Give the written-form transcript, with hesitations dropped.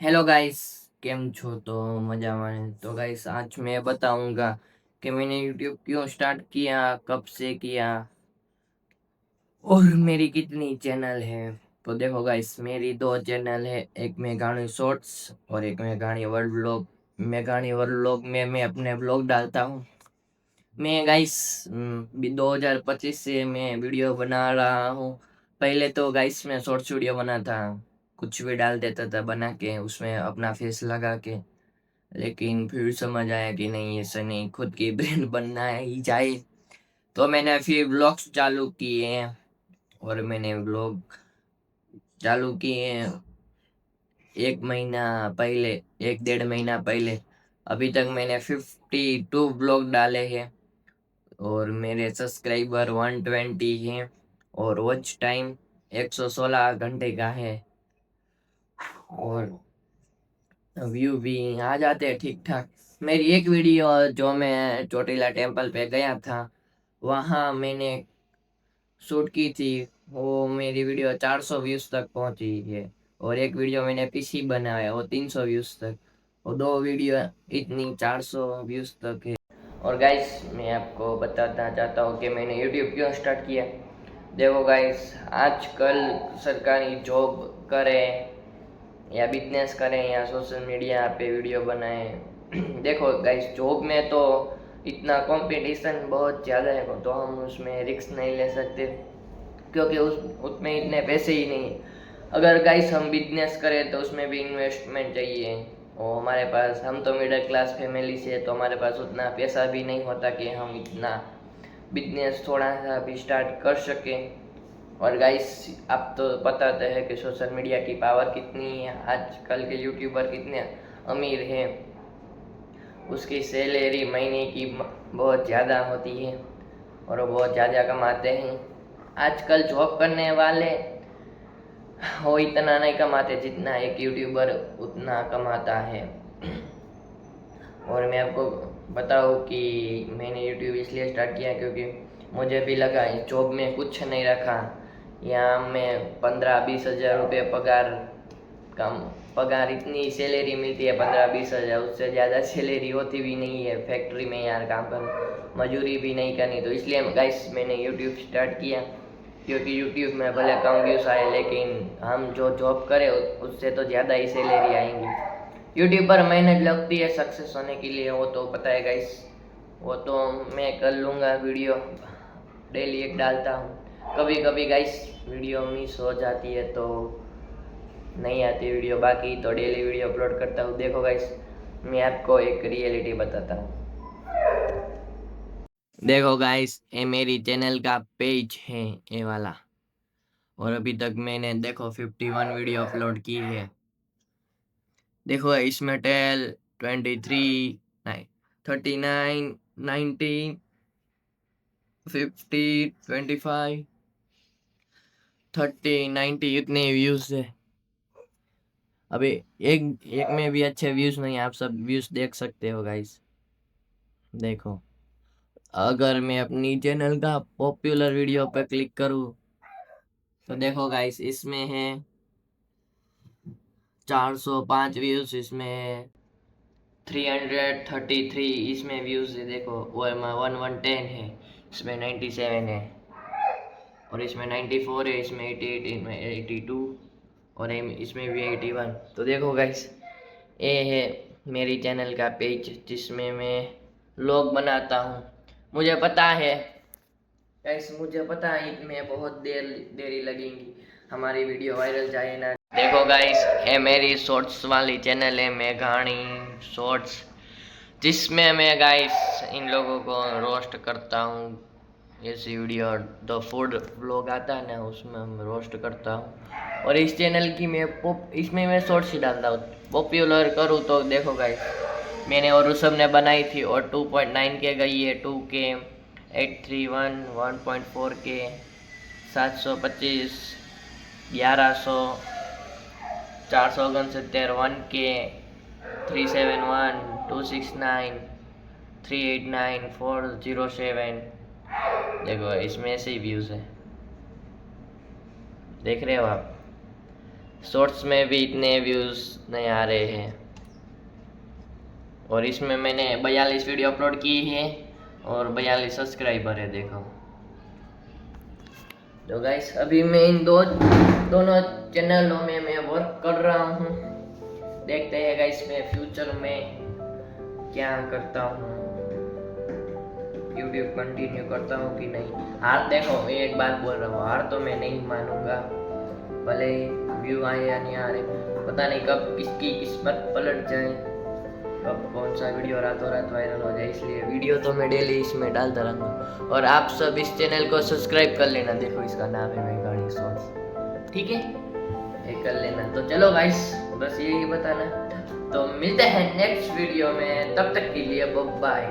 Hello guys. केम छो तो मजा में। तो गाइस आज मैं बताऊंगा कि मैंने यूट्यूब क्यों स्टार्ट किया, कब से किया और मेरी कितनी चैनल है। तो देखो गाइस, मेरी दो चैनल है, एक मेघाणी शॉर्ट्स और एक मेघाणी वर्ल्ड व्लॉग। मेघाणी वर्ल्ड व्लॉग में मैं अपने व्लॉग डालता हूँ। मैं गाइस 2025 से मैं वीडियो बना रहा हूँ। पहले तो गाइस मैं शॉर्ट्स वीडियो बना था, कुछ भी डाल देता था बना के, उसमें अपना फेस लगा के। लेकिन फिर समझ आया कि नहीं, ऐसा नहीं, खुद की ब्रांड बनना ही चाहिए। तो मैंने फिर व्लॉग्स चालू किए हैं और मैंने व्लॉग चालू किए हैं एक महीना पहले, एक डेढ़ महीना पहले। अभी तक मैंने 52 व्लॉग डाले हैं और मेरे सब्सक्राइबर 120 हैं और वॉच टाइम 116 घंटे का है और व्यू भी आ जाते हैं ठीक ठाक। मेरी एक वीडियो जो मैं चोटीला टेम्पल पे गया था, वहाँ मैंने शूट की थी, वो मेरी वीडियो 400 व्यूज तक पहुंची है। और एक वीडियो मैंने पीसी बनाया, वो 300 व्यूज तक। वो दो वीडियो इतनी 400 व्यूज तक है। और गाइस, मैं आपको बताना चाहता हूँ कि मैंने यूट्यूब क्यों स्टार्ट किया। देखो गाइस, आजकल सरकारी जॉब करें या बिजनेस करें या सोशल मीडिया पे वीडियो बनाएं देखो गाइस, जॉब में तो इतना कंपटीशन बहुत ज़्यादा है, तो हम उसमें रिस्क नहीं ले सकते क्योंकि उस उसमें इतने पैसे ही नहीं। अगर गाइस हम बिजनेस करें तो उसमें भी इन्वेस्टमेंट चाहिए, और हमारे पास, हम तो मिडिल क्लास फैमिली से, तो हमारे पास उतना पैसा भी नहीं होता कि हम इतना बिजनेस थोड़ा सा भी स्टार्ट कर सकें। और गाइस, आप तो पता तो है कि सोशल मीडिया की पावर कितनी है, आजकल के यूट्यूबर कितने अमीर हैं, उसकी सैलरी महीने की बहुत ज़्यादा होती है और वो बहुत ज़्यादा कमाते हैं। आजकल जॉब करने वाले वो इतना नहीं कमाते जितना एक यूट्यूबर उतना कमाता है। और मैं आपको बताऊँ कि मैंने यूट्यूब इसलिए स्टार्ट किया क्योंकि मुझे भी लगा इस जॉब में कुछ नहीं रखा। यहाँ में 15-20 हज़ार रुपये पगार, कम पगार, इतनी सैलरी मिलती है 15-20 हज़ार, उससे ज़्यादा सैलरी होती भी नहीं है फैक्ट्री में यार काम कर, मजूरी भी नहीं करनी। तो इसलिए गाइस मैंने यूट्यूब स्टार्ट किया, क्योंकि यूट्यूब में भले कम व्यूज़ आए लेकिन हम जो जॉब करें उससे तो ज़्यादा ही सैलरी आएंगी। यूट्यूब पर मेहनत लगती है सक्सेस होने के लिए, वो तो पता है गाइस। वो तो मैं कर लूँगा, वीडियो डेली एक डालता हूँ। कभी कभी गाइस वीडियो मिस हो जाती है तो नहीं आती वीडियो, बाकी तो डेली वीडियो अपलोड करता हूँ। देखो गाइस, मैं आपको एक रियलिटी बताता हूँ। देखो गाइस, ये मेरी चैनल का पेज है, ये वाला। और अभी तक मैंने देखो 51 वीडियो अपलोड की है। देखो इसमें 10, 23, 39, 19, 50, 25, 30, 90 इतने व्यूज है। अभी एक एक में भी अच्छे व्यूज नहीं, आप सब व्यूज देख सकते हो गाइस। देखो, अगर मैं अपनी चैनल का पॉपुलर वीडियो पे क्लिक करूँ तो देखो गाइस, इसमें है 405 व्यूज, इसमें 333 इसमें व्यूज है। देखो वो 1110 है, इसमें 97 है, और इसमें 94 है, इसमें 88, इसमें 82, और इसमें भी 81। तो देखो गाइस, ये है मेरी चैनल का पेज जिसमें मैं व्लॉग बनाता हूँ। मुझे पता है गाइस, मुझे पता है इसमें बहुत देरी लगेगी, हमारी वीडियो वायरल जाए ना। देखो गाइस, ये मेरी शॉर्ट्स वाली चैनल है, मेघाणी शॉर्ट्स, जिसमें मैं गाइस इन लोगों को रोस्ट करता हूँ। ऐसी वीडियो द फूड व्लॉग आता है ना, उसमें मैं रोस्ट करता हूँ। और इस चैनल की मैं इसमें मैं शॉर्ट्स ही डालता हूँ। पॉपुलर करूँ तो देखो गाइस, मैंने और ऋषभ ने बनाई थी और 2.9 के गई है, 2 के, 831, 1.4 के, 725, 1100, 469, 1 के, 371, 269, 389, 407। देखो इसमें ऐसे ही व्यूज़ है, देख रहे हो आप। शॉर्ट्स में भी इतने व्यूज़ नहीं आ रहे हैं। और इसमें मैंने 42 वीडियो अपलोड की है और 42 सब्सक्राइबर है, देखो। तो गाइस अभी मैं इन दोनों चैनलों में मैं वर्क कर रहा हूँ। देखते हैं गाइस मैं फ्यूचर में क्या करता हूँ, यूट्यूब कंटिन्यू करता हूँ कि नहीं। हार देखो, मैं एक बात बोल रहा हूँ, हार तो मैं नहीं मानूंगा, भले व्यू आए या नहीं आ रहे, पता नहीं कब किसकी किस्मत पलट जाए, कब कौन सा वीडियो रातों रात वायरल हो जाए। इसलिए वीडियो तो मैं डेली इसमें डालता रहूँगा। और आप सब इस चैनल को सब्सक्राइब कर लेना, देखो इसका नाम है मेघाणी शॉर्ट्स, ठीक है, ये कर लेना। तो चलो गाइस, बस यही बताना। तो मिलते हैं नेक्स्ट वीडियो में, तब तक के लिए बाय।